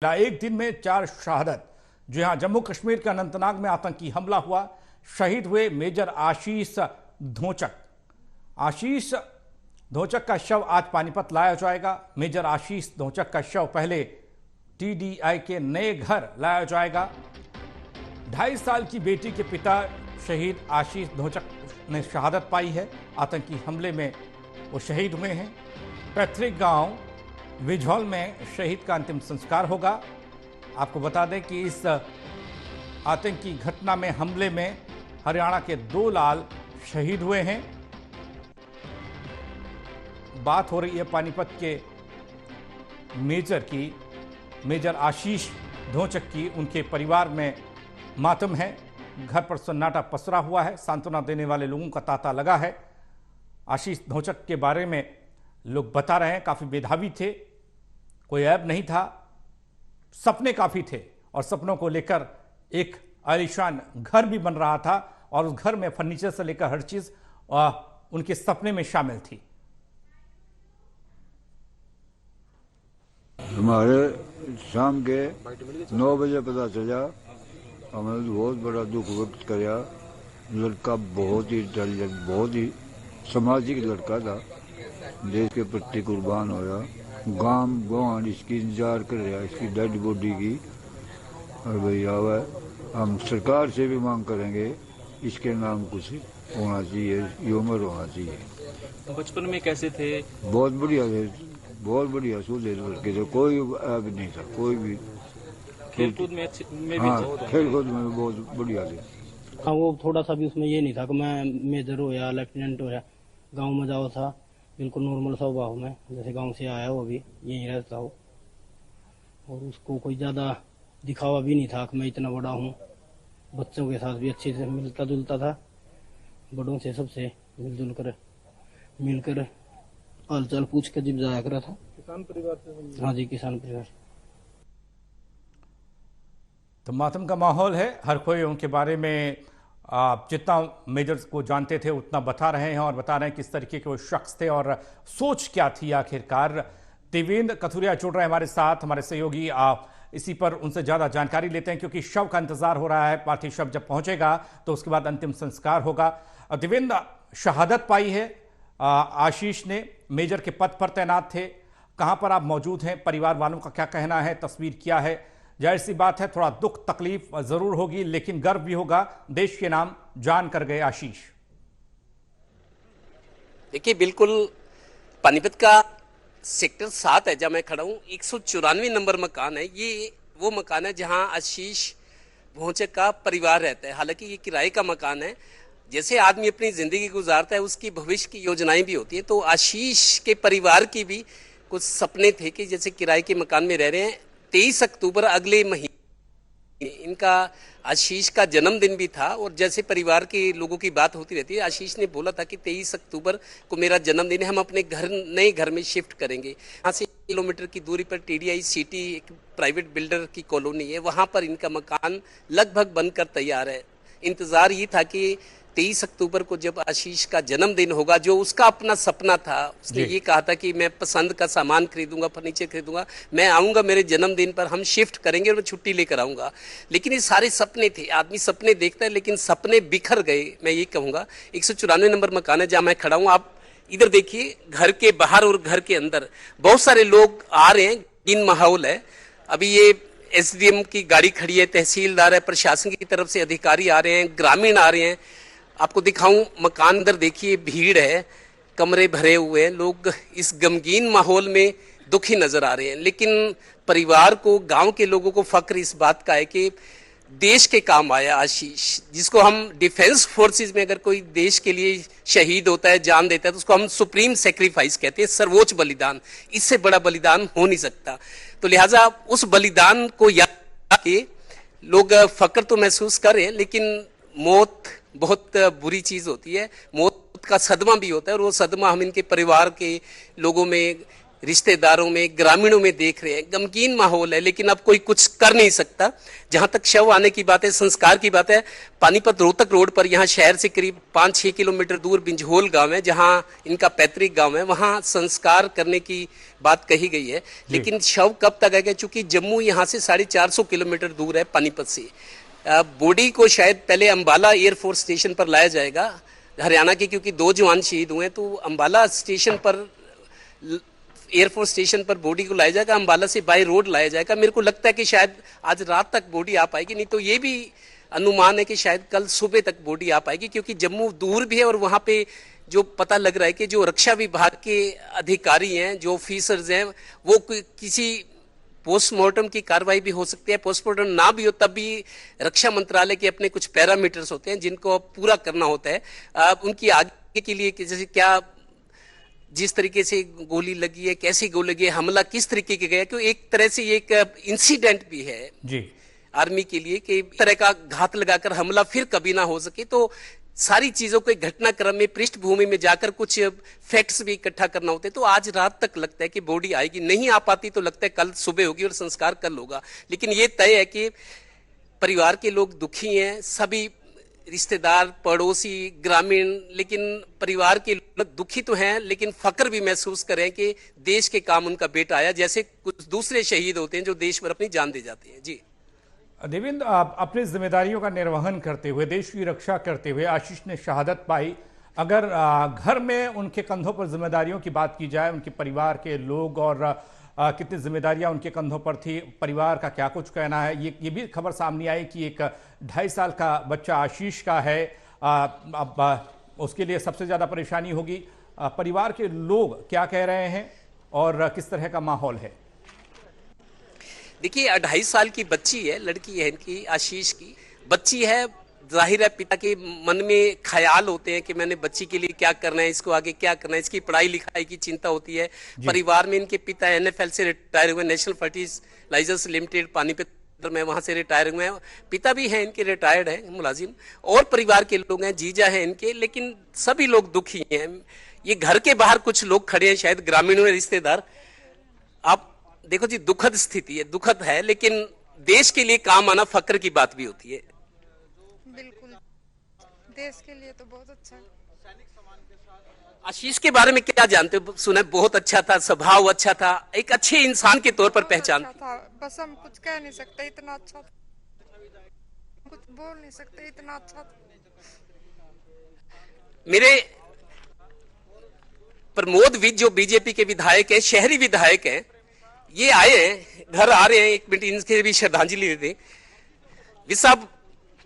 एक दिन में 4 शहादत। जी हां, जम्मू कश्मीर के अनंतनाग में आतंकी हमला हुआ। शहीद हुए मेजर आशीष धोचक। आशीष धोचक का शव आज पानीपत लाया जाएगा। मेजर आशीष धोचक का शव पहले टीडीआई के नए घर लाया जाएगा। 2.5 साल की बेटी के पिता शहीद आशीष धोचक ने शहादत पाई है। आतंकी हमले में वो शहीद हुए हैं। पैतृक गांव विझौल में शहीद का अंतिम संस्कार होगा। आपको बता दें कि इस आतंकी घटना में हमले में हरियाणा के 2 लाल शहीद हुए हैं। बात हो रही है पानीपत के मेजर की, मेजर आशीष धोचक की। उनके परिवार में मातम है। घर पर सन्नाटा पसरा हुआ है। सांत्वना देने वाले लोगों का तांता लगा है। आशीष धोचक के बारे में लोग बता रहे हैं काफी मेधावी थे, कोई ऐब नहीं था, सपने काफी थे और सपनों को लेकर एक आलीशान घर भी बन रहा था और उस घर में फर्नीचर से लेकर हर चीज उनके सपने में शामिल थी। हमारे शाम के 9 बजे पता चला। हमने बहुत बड़ा दुख व्यक्त किया। लड़का बहुत ही इंटेलिजेंट, बहुत ही सामाजिक लड़का था। देश के प्रति कुर्बान होया। गांव इसकी इंतजार कर रहा है, इसकी डेड बॉडी की। और भैया हम सरकार से भी मांग करेंगे, इसके नाम कुछ होना चाहिए, ये उम्र होना चाहिए। बचपन में कैसे थे? बहुत बढ़िया थे, बहुत बढ़िया सूझे लड़के थे, कोई ऐब नहीं था, कोई भी। खेलकूद में भी खेलकूद में बहुत बढ़िया थे। हाँ, वो थोड़ा सा भी उसमें ये नहीं था कि मैं मेजर हो या लेफ्टिनेंट हो या गाँव में जाओ था। बिल्कुल नॉर्मल स्वभाव में, जैसे गांव से आया वो भी यहीं रहता हो। और उसको कोई ज़्यादा दिखावा भी नहीं था कि मैं इतना बड़ा हूँ। बच्चों के साथ भी अच्छे से मिलता जुलता था, बड़ों से सबसे मिलजुल कर मिलकर हालचाल पूछ कर जब जाया करा था। किसान परिवार से? हाँ जी, किसान परिवार। तो मातम का माहौल है। हर कोई उनके बारे में आप जितना मेजर्स को जानते थे उतना बता रहे हैं और बता रहे हैं किस तरीके के वो शख्स थे और सोच क्या थी आखिरकार। देवेंद्र कथुरिया जुड़ रहे हैं हमारे साथ, हमारे सहयोगी। इसी पर उनसे ज़्यादा जानकारी लेते हैं क्योंकि शव का इंतजार हो रहा है। पार्थिव शव जब पहुंचेगा तो उसके बाद अंतिम संस्कार होगा। देवेंद्र, शहादत पाई है आशीष ने, मेजर के पद पर तैनात थे। कहाँ पर आप मौजूद हैं? परिवार वालों का क्या कहना है? तस्वीर क्या है? जाहिर सी बात है थोड़ा दुख तकलीफ जरूर होगी, लेकिन गर्व भी होगा। देश के नाम जान कर गए आशीष। देखिए, बिल्कुल पानीपत का सेक्टर 7 है जहां मैं खड़ा हूं। 194 नंबर मकान है। ये वो मकान है जहां आशीष भोंचक का परिवार रहता है। हालांकि ये किराए का मकान है। जैसे आदमी अपनी जिंदगी गुजारता है उसकी भविष्य की योजनाएं भी होती है। तो आशीष के परिवार की भी कुछ सपने थे कि जैसे किराए के मकान में रह रहे हैं। 23 अक्टूबर अगले महीने इनका आशीष का जन्मदिन भी था और जैसे परिवार के लोगों की बात होती रहती है, आशीष ने बोला था कि 23 अक्टूबर को मेरा जन्मदिन है, हम अपने नए घर में शिफ्ट करेंगे। यहाँ से किलोमीटर की दूरी पर टीडीआई सिटी एक प्राइवेट बिल्डर की कॉलोनी है, वहाँ पर इनका मकान लगभग बनकर तैयार है। इंतजार ये था कि 23 अक्टूबर को जब आशीष का जन्मदिन होगा, जो उसका अपना सपना था, उसने ये कहा था कि मैं पसंद का सामान खरीदूंगा, फर्नीचर खरीदूंगा, मैं आऊंगा मेरे जन्मदिन पर, हम शिफ्ट करेंगे और मैं छुट्टी लेकर आऊंगा। लेकिन ये सारे सपने थे। आदमी सपने देखता है लेकिन सपने बिखर गए, मैं ये कहूंगा। 194 नंबर मकान है जहां मैं खड़ा हूं। आप इधर देखिए, घर के बाहर और घर के अंदर बहुत सारे लोग आ रहे हैं। इन माहौल है। अभी ये एसडीएम की गाड़ी खड़ी है, तहसीलदार है, प्रशासन की तरफ से अधिकारी आ रहे हैं, ग्रामीण आ रहे हैं। आपको दिखाऊं मकान, अंदर देखिए भीड़ है, कमरे भरे हुए हैं। लोग इस गमगीन माहौल में दुखी नजर आ रहे हैं। लेकिन परिवार को, गांव के लोगों को फक्र इस बात का है कि देश के काम आया आशीष, जिसको हम डिफेंस फोर्सेस में अगर कोई देश के लिए शहीद होता है, जान देता है, तो उसको हम सुप्रीम सेक्रीफाइस कहते हैं, सर्वोच्च बलिदान। इससे बड़ा बलिदान हो नहीं सकता। तो लिहाजा उस बलिदान को याद के लोग फक्र तो महसूस कर रहे हैं। लेकिन मौत बहुत बुरी चीज होती है, मौत का सदमा भी होता है और वो सदमा हम इनके परिवार के लोगों में रिश्तेदारों में, ग्रामीणों में देख रहे हैं। गमगीन माहौल है, लेकिन अब कोई कुछ कर नहीं सकता। जहां तक शव आने की बात है, संस्कार की बात है, पानीपत रोहतक रोड पर यहाँ शहर से करीब 5-6 किलोमीटर दूर बिंझोल गांव है, जहां इनका पैतृक गांव है, वहां संस्कार करने की बात कही गई है। लेकिन शव कब तक आएगा, चूंकि जम्मू यहाँ से 450 किलोमीटर दूर है पानीपत से। बॉडी को शायद पहले अंबाला एयरफोर्स स्टेशन पर लाया जाएगा हरियाणा के, क्योंकि 2 जवान शहीद हुए, तो अंबाला स्टेशन पर, एयरफोर्स स्टेशन पर बॉडी को लाया जाएगा, अंबाला से बाय रोड लाया जाएगा। मेरे को लगता है कि शायद आज रात तक बॉडी आ पाएगी, नहीं तो ये भी अनुमान है कि शायद कल सुबह तक बॉडी आ पाएगी, क्योंकि जम्मू दूर भी है और वहां पे जो पता लग रहा है कि जो रक्षा विभाग के अधिकारी हैं, जो ऑफिसर्स हैं, वो किसी पोस्टमार्टम की कार्रवाई भी हो सकती है। पोस्टमार्टम ना भी हो तब भी रक्षा मंत्रालय के अपने कुछ पैरामीटर्स होते हैं जिनको पूरा करना होता है। उनकी आगे के लिए जैसे क्या, जिस तरीके से गोली लगी है, कैसी गोली लगी है, हमला किस तरीके के गया, क्योंकि एक तरह से ये एक इंसिडेंट भी है जी आर्मी के लिए कि इस तरह का घात लगाकर हमला फिर कभी ना हो सके। तो सारी चीजों को घटनाक्रम में, पृष्ठभूमि में जाकर कुछ फैक्ट्स भी इकट्ठा करना होते हैं। तो आज रात तक लगता है कि बॉडी आएगी, नहीं आ पाती तो लगता है कल सुबह होगी और संस्कार कल होगा। लेकिन ये तय है कि परिवार के लोग दुखी हैं, सभी रिश्तेदार, पड़ोसी, ग्रामीण, लेकिन परिवार के लोग दुखी तो हैं, लेकिन फक्र भी महसूस करें कि देश के काम उनका बेटा आया, जैसे कुछ दूसरे शहीद होते हैं जो देश पर अपनी जान दे जाते हैं। जी देवेंद्र, अपनी जिम्मेदारियों का निर्वहन करते हुए, देश की रक्षा करते हुए आशीष ने शहादत पाई। अगर घर में उनके कंधों पर जिम्मेदारियों की बात की जाए, उनके परिवार के लोग और कितनी जिम्मेदारियां उनके कंधों पर थी, परिवार का क्या कुछ कहना है, ये भी खबर सामने आई कि एक 2.5 साल का बच्चा आशीष का है। अब उसके लिए सबसे ज़्यादा परेशानी होगी। परिवार के लोग क्या कह रहे हैं और किस तरह का माहौल है? देखिए, 2.5 साल की बच्ची है, लड़की है इनकी, आशीष की बच्ची है। जाहिर है पिता के मन में ख्याल होते हैं कि मैंने बच्ची के लिए क्या करना है, इसको आगे क्या करना है, इसकी पढ़ाई लिखाई की चिंता होती है। परिवार में इनके पिता NFL से रिटायर हुए, नेशनल फर्टिलाइजर्स लिमिटेड पानीपत में, वहां से रिटायर हुए हैं। पिता भी हैं इनके, रिटायर्ड हैं मुलाजिम, और परिवार के लोग हैं, जीजा हैं इनके, लेकिन सभी लोग दुखी हैं। ये घर के बाहर कुछ लोग खड़े हैं, शायद ग्रामीणों में रिश्तेदार। आप देखो जी, दुखद स्थिति है, दुखद है, लेकिन देश के लिए काम आना फक्र की बात भी होती है। बिल्कुल, देश के लिए तो बहुत अच्छा है। आशीष के बारे में क्या जानते हो? सुना बहुत अच्छा था, स्वभाव अच्छा था, एक अच्छे इंसान के तौर पर पहचान था। बस हम कुछ कह नहीं सकते, इतना अच्छा था, कुछ बोल नहीं सकते, इतना अच्छा था। मेरे प्रमोद विज जो बीजेपी के विधायक है, शहरी विधायक हैं, ये आए हैं, घर आ रहे हैं, 1 मिनट इनके भी श्रद्धांजलि दे दें। सब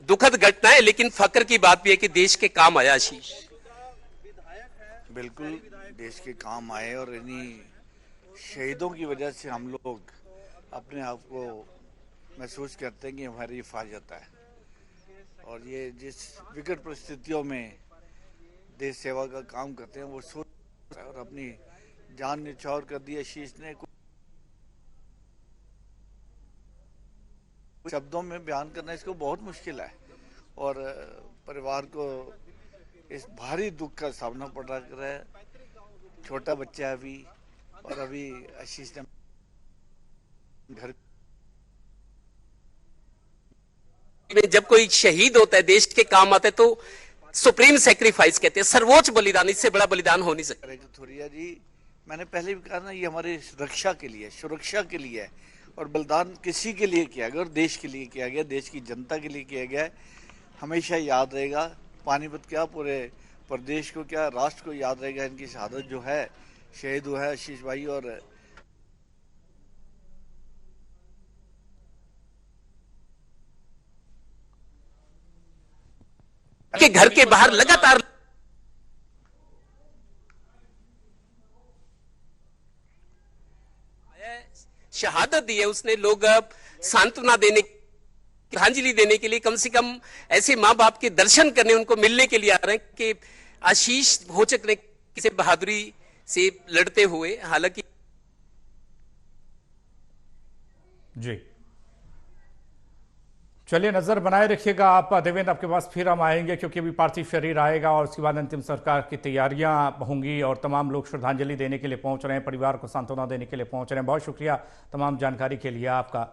दुखद घटना है, लेकिन फक्र की बात भी है कि देश के काम आया आशीष। बिल्कुल देश के काम आए, और इन्हीं शहीदों की वजह से हम लोग अपने आप को महसूस करते हैं कि हमारी हिफाजत है। और ये जिस विकट परिस्थितियों में देश सेवा का काम करते हैं, वो सोच और अपनी जान न्यौछावर कर दी आशीष ने। शब्दों में बयान करना इसको बहुत मुश्किल है, और परिवार को इस भारी दुख का सामना पड़ रहा है। छोटा बच्चा है अभी, और अभी आशीष ने घर में जब कोई शहीद होता है, देश के काम आता है, तो सुप्रीम सेक्रीफाइस कहते हैं, सर्वोच्च बलिदान, इससे बड़ा बलिदान हो नहीं सकता। थोरिया जी, मैंने पहले भी कहा ना, ये हमारी रक्षा के लिए, सुरक्षा के लिए है, और बलिदान किसी के लिए किया गया, और देश के लिए किया गया, देश की जनता के लिए किया गया है। हमेशा याद रहेगा। पानीपत क्या, पूरे प्रदेश को क्या, राष्ट्र को याद रहेगा इनकी शहादत जो है, शहीद हुआ है आशीष भाई। और के घर के बाहर लगातार शहादत दी है उसने। लोग सांत्वना देने, श्रद्धांजलि देने के लिए, कम से कम ऐसे माँ बाप के दर्शन करने, उनको मिलने के लिए आ रहे हैं कि आशीष भोचक ने किसी बहादुरी से लड़ते हुए, हालांकि जी चलिए, नजर बनाए रखिएगा आप देवेंद्र, आपके पास फिर हम आएंगे क्योंकि अभी पार्थिव शरीर आएगा और उसके बाद अंतिम संस्कार की तैयारियां होंगी और तमाम लोग श्रद्धांजलि देने के लिए पहुंच रहे हैं, परिवार को सांत्वना देने के लिए पहुंच रहे हैं। बहुत शुक्रिया तमाम जानकारी के लिए आपका।